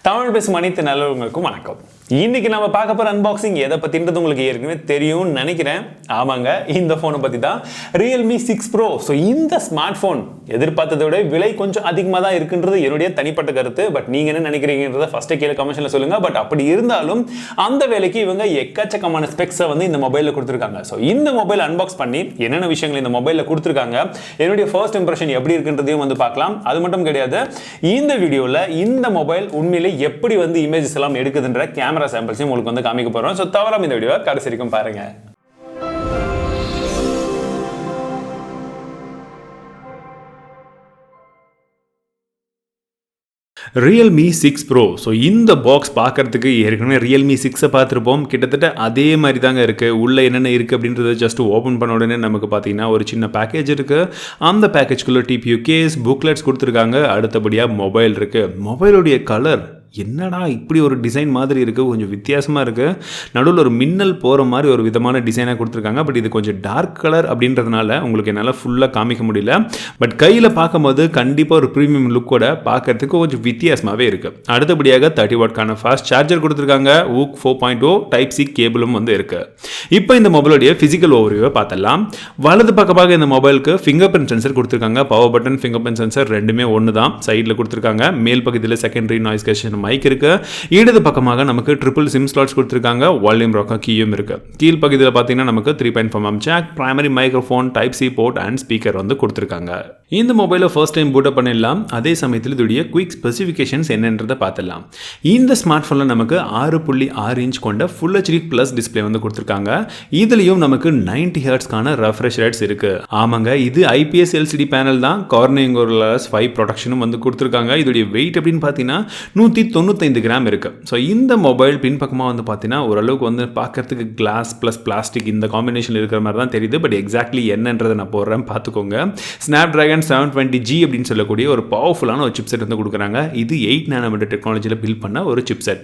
தமிழ் பேசும் அனைத்து நல்லவங்களுக்கும் வணக்கம். இன்னைக்கு நம்ம பார்க்க போற அன்பாக்சிங் எதை பத்தின்றது உங்களுக்கு ஏற்கனவே தெரியும்னு நினைக்கிறேன். ஆமாங்க, இந்த போனை பத்தி தான். Realme 6 Pro. ஸோ இந்த ஸ்மார்ட் போன் எதிர்பார்த்ததை விட விலை கொஞ்சம் அதிகமாக தான் இருக்குன்றது என்னுடைய தனிப்பட்ட கருத்து. பட் நீங்க என்ன நினைக்கிறீங்கன்றத ஃபர்ஸ்ட் கீழே கமெண்ட்ஸ்ல சொல்லுங்க. பட் அப்படி இருந்தாலும் அந்த வேலைக்கு இவங்க எக்கச்சக்கமான ஸ்பெக்ஸை வந்து இந்த மொபைலில் கொடுத்துருக்காங்க. ஸோ இந்த மொபைல் அன்பாக்ஸ் பண்ணி என்னென்ன விஷயங்கள் இந்த மொபைலில் கொடுத்துருக்காங்க, என்னுடைய ஃபர்ஸ்ட் இம்ப்ரெஷன் எப்படி இருக்குன்றதையும் வந்து பார்க்கலாம். அது மட்டும் கிடையாது, இந்த வீடியோவில் இந்த மொபைல் உண்மையிலே எப்படி வந்து இமேஜஸ் எல்லாம் எடுக்குதுன்ற கேமரா சாம்பிள்ஸையும் உங்களுக்கு வந்து காமிக்க போறோம். ஸோ தவறாம இந்த வீடியோவை கடைசி வரைக்கும் பாருங்க. Realme 6 Pro. ஸோ இந்த பாக்ஸ் பார்க்கறதுக்கு ஏற்கனவே Realme 6 பார்த்துருப்போம். கிட்டத்தட்ட அதே மாதிரி தாங்க இருக்குது. உள்ளே என்னென்ன இருக்குது அப்படின்றத ஜஸ்ட் ஓப்பன் பண்ண உடனே நமக்கு பார்த்தீங்கன்னா ஒரு சின்ன பேக்கேஜ் இருக்குது. அந்த பேக்கேஜ்குள்ளே டிபியூ கேஸ், புக்லெட்ஸ் கொடுத்துருக்காங்க. அடுத்தபடியாக மொபைல் இருக்குது. மொபைலுடைய கலர் என்னடா இப்படி ஒரு டிசைன் மாதிரி இருக்குது, கொஞ்சம் வித்தியாசமாக இருக்குது. நடுவில் ஒரு மின்னல் போகிற மாதிரி ஒரு விதமான டிசைனாக கொடுத்துருக்காங்க. பட் இது கொஞ்சம் டார்க் கலர் அப்படின்றதுனால உங்களுக்கு என்னால் ஃபுல்லாக காமிக்க முடியல. பட் கையில் பார்க்கும்போது கண்டிப்பாக ஒரு ப்ரீமியம் லுக்கோட பார்க்கறதுக்கு கொஞ்சம் வித்தியாசமாகவே இருக்குது. அடுத்தபடியாக 30 வாட்கான ஃபாஸ்ட் சார்ஜர் கொடுத்துருக்காங்க. ஊக் 4.0 டைப் சி கேபிளும் வந்து இருக்குது. இப்போ இந்த மொபைலுடைய ஃபிசிக்கல் ஓவர்வியூவை பார்த்தலாம். வலது பக்கமாக இந்த மொபைலுக்கு ஃபிங்கர் பிரிண்ட் சென்சர் கொடுத்துருக்காங்க. Power button, finger print sensor ரெண்டுமே ஒன்று தான். சைடில் கொடுத்துருக்காங்க. மேல் பக்கத்தில் செகண்டரி நாய்ஸ் கேன்சலேஷன் மைக் இருக்கு. இடது பக்கமாக நமக்கு ட்ரிபிள் சிம் ஸ்லாட்ஸ் கொடுத்துருக்காங்க. வால்யூம் ராக்கர் கீயும் இருக்கு. கீழ் பகுதியில் பார்த்தீங்கன்னா நமக்கு 3.5mm jack, primary microphone, type C port and speaker வந்து கொடுத்துருக்காங்க. இந்த மொபைலை ஃபர்ஸ்ட் டைம் பூட் அப் பண்ணிடலாம். அதே சமயத்தில் இதோடைய குயிக் ஸ்பெசிஃபிகேஷன்ஸ் என்னன்றதை பார்த்துடலாம். இந்த ஸ்மார்ட் ஃபோனில் நமக்கு 6.6 இன்ச் கொண்ட ஃபுல் ஹெச்டி ப்ளஸ் டிஸ்பிளே வந்து கொடுத்துருக்காங்க. இதுலேயும் நமக்கு 90 ஹெர்ட்ஸ்க்கான ரெஃப்ரெஷ் ரேட்ஸ் இருக்கு. ஆமாங்க, இது ஐபிஎஸ் எல்சிடி பேனல் தான். கார்னிங் ஒரு 5 ப்ரொடக்ஷனும் வந்து கொடுத்துருக்காங்க. இதோடைய வெயிட் அப்படின்னு பார்த்தீங்கன்னா 195 கிராம் இருக்கு. ஸோ இந்த மொபைல் பின்பக்கமாக வந்து பார்த்தீங்கன்னா ஓரளவுக்கு வந்து பார்க்கறதுக்கு கிளாஸ் ப்ளஸ் பிளாஸ்டிக் இந்த காம்பினேஷன் இருக்கிற மாதிரி தான் தெரியுது. பட் எக்ஸாக்ட்லி என்னன்றதை நான் போடுறேன், பார்த்துக்கோங்க. ஸ்னாப்டிராகன் 720G அப்படின்னு சொல்லக்கூடிய ஒரு பவர்ஃபுல்லான ஒரு சிப்செட் வந்து கொடுக்குறாங்க. இது 8 நானோமீட்டர் டெக்னாலஜியில் பில்ட் பண்ண ஒரு சிப்செட்.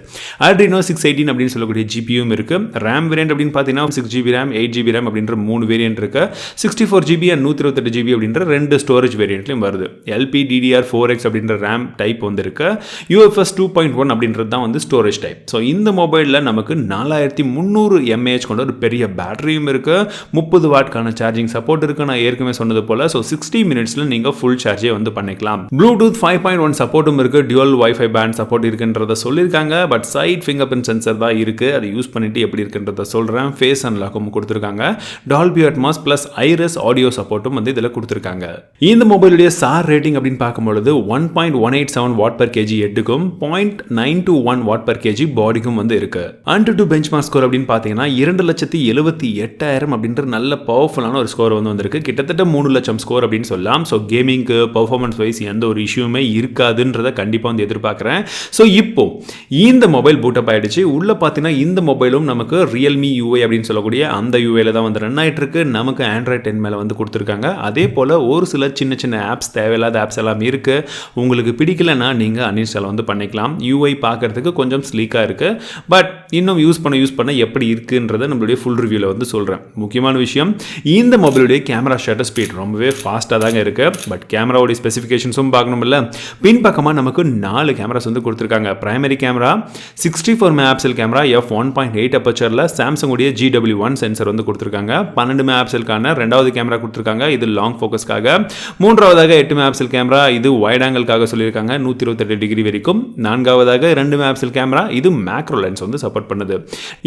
Adreno 618 அப்படின்னு சொல்லக்கூடிய ஜிபியும் இருக்கு. ரேம் வேரியன்ட் அப்படின்னு பார்த்தீங்கன்னா 6GB ரேம், 8GB ரேம் அப்படின்ற 3 வேரியன்ட் இருக்கு. 64GB அண்ட் 128GB அப்படின்ற 2 ஸ்டோரேஜ் வேரியன்ட்லையும் வருது. LPDDR4X அப்படின்ற ரேம் டைப் வந்து இருக்கு. UFS 2.1 அப்படின்றது தான் வந்து ஸ்டோரேஜ் டைப். ஸோ இந்த மொபைலில் நமக்கு 4300 mAh கொண்ட ஒரு பெரிய பேட்டரியும் இருக்கு. 30 வாட்கான சார்ஜிங் சப்போர்ட் இருக்கு. நான் ஏற்கனவே சொன்னது போல 60 மினிட்ஸ்ல நீங்க ஃபுல் சார்ஜே வந்து பண்ணிக்கலாம். ப்ளூடூத் 5.1 சப்போர்ட்டும் இருக்கு. டியூவல் வைஃபை பேண்ட் சப்போர்ட் இருக்குன்றத சொல்லியிருக்காங்க. But side fingerprint sensor தான் இருக்கு. அதை யூஸ் பண்ணிட்டு எப்படி இருக்குன்றத சொல்றேன். ஃபேஸ் அன்லாக்கும் கொடுத்துருக்காங்க. Dolby Atmos plus iris audio சப்போர்ட்டும் வந்து இதில் கொடுத்துருக்காங்க. இந்த மொபைலுடைய சார் ரேட்டிங் அப்படின்னு பார்க்கும்பொழுது 1.187 வாட் பர் கேஜி ஹெட்டுக்கும் 0.921 வாட் பர் கேஜி பாடிக்கும் வந்து இருக்கு. Antutu பெஞ்ச்மார்க் ஸ்கோர் அப்படின்னு பார்த்தீங்கன்னா 2,78,000 அப்படின்ற நல்ல பவர்ஃபுல்லான ஒரு ஸ்கோர் வந்து வந்திருக்கு. கிட்டத்தட்ட 3 லட்சம் ஸ்கோர் அப்படின்னு சொல்லலாம். ஸோ கேமிங்க்கு பர்ஃபார்மன்ஸ் வைஸ் எந்த ஒரு இஷ்யூமே இருக்காதுன்றதை கண்டிப்பாக வந்து எதிர்பார்க்குறேன். ஸோ இப்போ இந்த மொபைல் பூட்டப் ஆயிடுச்சு. உள்ள பார்த்தீங்கன்னா இந்த மொபைலும் நமக்கு Realme UI அப்படின்னு சொல்லக்கூடிய அந்த யூஏல தான் வந்து ரன் ஆகிட்டு இருக்கு. நமக்கு Android 10 மேலே வந்து கொடுத்துருக்காங்க. அதே போல் ஒரு சில சின்ன சின்ன ஆப்ஸ், தேவையில்லாத ஆப்ஸ் எல்லாம் இருக்கு. உங்களுக்கு பிடிக்கலன்னா நீங்கள் அன்இன்ஸ்டால் வந்து பண்ணிக்கலாம். UI பார்க்கறதுக்கு கொஞ்சம் ஸ்லீக்காக இருக்கு. பட் இன்னும் யூஸ் பண்ண எப்படி இருக்குன்றதை நம்மளுடைய ஃபுல் ரிவ்யூவில் வந்து சொல்கிறேன். முக்கியமான விஷயம், இந்த மொபைலுடைய கேமரா ஷட்டர் ஸ்பீட் ரொம்பவே ஃபாஸ்ட்டாக தாங்க இருக்கு. பட் கேமராவுடைய ஸ்பெசிஃபிகேஷன்ஸும் பார்க்கணும்ல. பின்பக்கமாக நமக்கு 4 கேமராஸ் வந்து கொடுத்துருக்காங்க. Primary camera 64 megapixel camera f1.8 அப்பச்சரில் சாம்சங் உடைய GW1 சென்சர் வந்து கொடுத்துருக்காங்க. 12 மெகாபிக்சலுக்கான ரெண்டாவது கேமரா கொடுத்துருக்காங்க. இது லாங் ஃபோக்கஸ்க்காக. மூன்றாவதாக 8 மெகாபிக்சல் கேமரா, இது வைட் ஆங்கிள்காக சொல்லியிருக்காங்க 128 டிகிரி வரைக்கும். நான்காவதாக 2 மெகாபிக்சல் கேமரா, இது மேக்ரோ லென்ஸ் வந்து சப்போர்ட் பண்ணுது.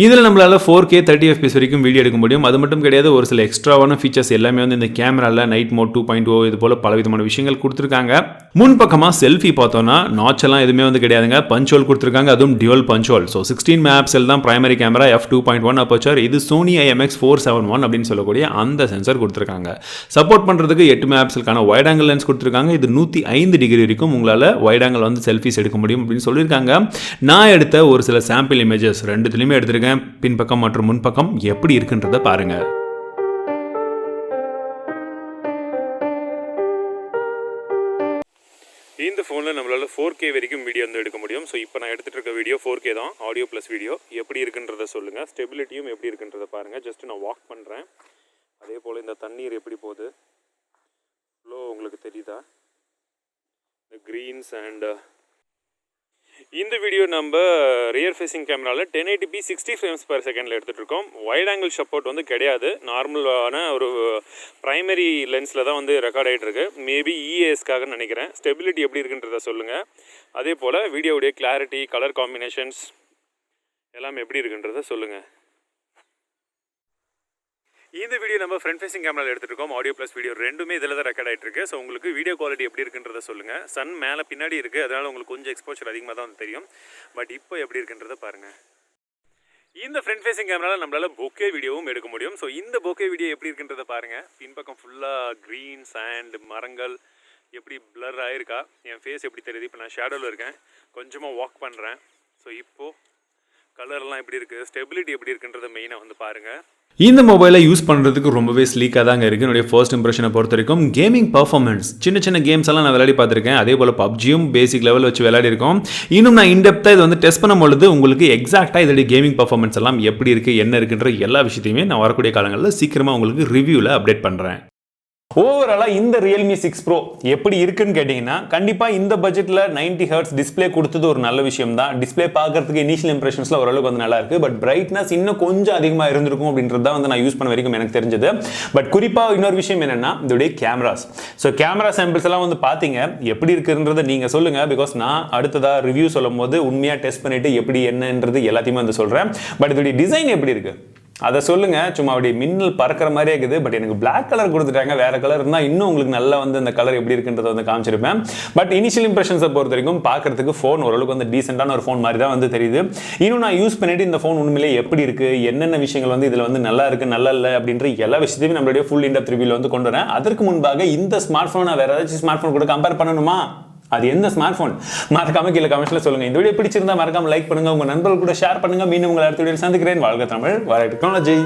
இதில் நம்மளால 4K 30 FPS வரைக்கும் வீடியோ எடுக்க முடியும். அது மட்டும் கிடையாது, ஒரு சில எக்ஸ்ட்ராவான ஃபீச்சர்ஸ் எல்லாமே வந்து இந்த கேமரால நைட் மோட் 2.0 இது போல பலவிதமான விஷயங்கள் கொடுத்துருக்காங்க. முன்பக்கமாக செல்ஃபி பார்த்தோம்னா நாட்ச் எல்லாம் எதுவுமே வந்து கிடையாதுங்க. பஞ்ச் ஹோல் கொடுத்துருக்காங்க, அதுவும் dual punch hole. So 16 megapixel தான் பிரைமரி கேமரா, f2.1 அப்பச்சர். இது Sony IMX471 அப்படின்னு சொல்லக்கூடிய அந்த சென்சர் கொடுத்துருக்காங்க. சப்போர்ட் பண்ணுறதுக்கு 8 மெகாபிக்சலுக்கான வைட் ஆங்கிள் லென்ஸ் கொடுத்துருக்காங்க. இது 105 டிகிரி வரைக்கும் உங்களால் வைட் ஆங்கிள் வந்து செல்ஃபிஸ் எடுக்க முடியும் அப்படின்னு சொல்லியிருக்காங்க. நான் எடுத்த ஒரு சில சாம்பிள் இமேஜஸ் ரெண்டுத்துலையுமே எடுத்திருக்கேன். பின்பக்கம் மற்றும் முன்பக்கம் எப்படி இருக்குன்றதை பாருங்க. இந்த ஃபோனில் நம்மளால் 4K வரைக்கும் வீடியோ வந்து எடுக்க முடியும். ஸோ இப்போ நான் எடுத்துகிட்டு இருக்க வீடியோ 4K தான், ஆடியோ ப்ளஸ் வீடியோ. எப்படி இருக்குன்றதை சொல்லுங்கள். ஸ்டெபிலிட்டியும் எப்படி இருக்குன்றதை பாருங்கள். ஜஸ்ட்டு நான் வாக் பண்ணுறேன். அதே போல் இந்த தண்ணீர் எப்படி போகுது, ஃப்ளோ உங்களுக்கு தெரியுதா? இந்த க்ரீன்ஸ் அண்ட் இந்த வீடியோ நம்ம ரியர் ஃபேஸிங் கேமராவில் 1080p 60 ஃப்ரேம்ஸ் பர் செகண்டில் எடுத்துகிட்டு இருக்கோம். வைட் ஆங்கிள் சப்போர்ட் வந்து கிடையாது. நார்மலான ஒரு ப்ரைமரி லென்ஸில் தான் வந்து ரெக்கார்ட் ஆகிட்டு இருக்கு. மேபி இஏஎஸ்க்காக நினைக்கிறேன். ஸ்டெபிலிட்டி எப்படி இருக்குன்றத சொல்லுங்கள். அதே போல் வீடியோவுடைய கிளாரிட்டி, கலர் காம்பினேஷன்ஸ் எல்லாம் எப்படி இருக்குன்றத சொல்லுங்கள். இந்த வீடியோ நம்ம ஃப்ரண்ட் ஃபேசிங் கேமராவில் எடுத்துகிட்டு இருக்கோம். ஆடியோ ப்ளஸ் வீடியோ ரெண்டுமே இதில் தான் ரெக்கார்ட் ஆகிட்டு இருக்கு. ஸோ உங்களுக்கு வீடியோ குவாலிட்டி எப்படி இருக்குன்றத சொல்லுங்கள். சன் மேலே பின்னாடி இருக்குது, அதனால் உங்களுக்கு கொஞ்சம் எக்ஸ்போஷர் அதிகமாக தான் வந்து தெரியும். பட் இப்போ எப்படி இருக்குன்றத பாருங்கள். இந்த ஃப்ரண்ட் ஃபேசிங் கேமராவில் நம்மளால் பொக்கே வீடியோவும் எடுக்க முடியும். ஸோ இந்த பொக்கே வீடியோ எப்படி இருக்குன்றத பாருங்கள். பின்பக்கம் ஃபுல்லாக க்ரீன் சாண்ட், மரங்கள் எப்படி பிளர் ஆகிருக்கா, என் ஃபேஸ் எப்படி தெரியுது. இப்போ நான் ஷேடோவில் இருக்கேன், கொஞ்சமாக வாக் பண்ணுறேன். ஸோ இப்போது கலர்லாம் எப்படி இருக்குது, ஸ்டெபிலிட்டி எப்படி இருக்குன்றத மெயினாக வந்து பாருங்கள். இந்த மொபைலை யூஸ் பண்ணுறதுக்கு ரொம்பவே ஸ்லீக்காக தாங்க இருக்குது. என்னுடைய ஃபர்ஸ்ட் இம்ப்ரெஷனை பொறுத்த வரைக்கும் கேமிங் பர்ஃபார்மன்ஸ் சின்ன சின்ன கேம்ஸ் எல்லாம் நான் விளையாடி பார்த்துருக்கேன். அதே போல் பப்ஜியும் பேசிக் லெவல் வச்சு விளையாடி இருக்கோம். இன்னும் நான் இன்டெப்த்தாக இது வந்து டெஸ்ட் பண்ணும்பொழுது உங்களுக்கு எக்ஸாக்டாக இதோடைய கேமிங் பர்ஃபார்மன்ஸ் எல்லாம் எப்படி இருக்குது, என்ன இருக்குன்ற எல்லா விஷயத்தையுமே நான் வரக்கூடிய காலங்களில் சீக்கிரமாக உங்களுக்கு ரிவ்யூவில் அப்டேட் பண்ணுறேன். ஓவராலாக இந்த Realme 6 Pro எப்படி இருக்குன்னு கேட்டிங்கன்னா, கண்டிப்பாக இந்த பட்ஜெட்டில் 90 Hz டிஸ்பிளே கொடுத்தது ஒரு நல்ல விஷயம் தான். டிஸ்பிளே பார்க்கறதுக்கு இனிஷியல் இம்ப்ரெஷன்ஸில் ஓரளவுக்கு வந்து நல்லா இருக்குது. பட் பிரைட்னஸ் இன்னும் கொஞ்சம் அதிகமாக இருந்திருக்கும் அப்படின்றது தான் வந்து நான் யூஸ் பண்ண வரைக்கும் எனக்கு தெரிஞ்சது. பட் குறிப்பாக இன்னொரு விஷயம் என்னென்னா, இதோடைய கேமராஸ். ஸோ கேமரா சாம்பிள்ஸ் எல்லாம் வந்து பார்த்தீங்க, எப்படி இருக்குன்றதை நீங்கள் சொல்லுங்கள். பிகாஸ் நான் அடுத்ததாக ரிவ்யூ சொல்லும் போது உண்மையாக டெஸ்ட் பண்ணிவிட்டு எப்படி என்னன்றது எல்லாத்தையுமே வந்து சொல்கிறேன். பட் இதோடைய டிசைன் எப்படி இருக்குது அதை சொல்லுங்கள். சும்மா அப்படி மின்னல் பறக்கிற மாதிரியே இருக்குது. பட் எனக்கு பிளாக் கலர் கொடுத்துட்டாங்க. வேறு கலர் இருந்தால் இன்னும் உங்களுக்கு நல்லா வந்து அந்த கலர் எப்படி இருக்குன்றதை வந்து காமிச்சிருப்பேன். பட் இனிஷியல் இம்ப்ரெஷன்ஸை பொறுத்த வரைக்கும் பார்க்கறதுக்கு ஃபோன் ஓரளவுக்கு வந்து டீசெண்டான ஒரு ஃபோன் மாதிரி தான் வந்து தெரியுது. இன்னும் நான் யூஸ் பண்ணிட்டு இந்த ஃபோன் உண்மையிலே எப்படி இருக்குது, என்னென்ன விஷயங்கள் வந்து இதில் வந்து நல்லா இருக்குது, நல்லா இல்லை அப்படின்ற எல்லா விஷயத்தையும் நம்மளுடைய ஃபுல் இன்டெப்த் ரிவ்யூவில் வந்து கொண்டு வரேன். அதற்கு முன்பாக இந்த ஸ்மார்ட் ஃபோனை வேறு ஏதாச்சும் ஸ்மார்ட் ஃபோன் கூட கம்பேர் பண்ணணுமா, அது எந்த ஸ்மார்ட் ஃபோன் மறக்காம கீழே கமெண்ட்ஸ்ல சொல்லுங்க. இந்த வீடியோ பிடிச்சிருந்தா மறக்காம லைக் பண்ணுங்க, உங்க நண்பர்கள் கூட ஷேர் பண்ணுங்க. மீண்டும் உங்களை அடுத்த வீடியோவில் சந்திக்கிறேன். வாழ்க தமிழ், வர டெக்னாலஜி.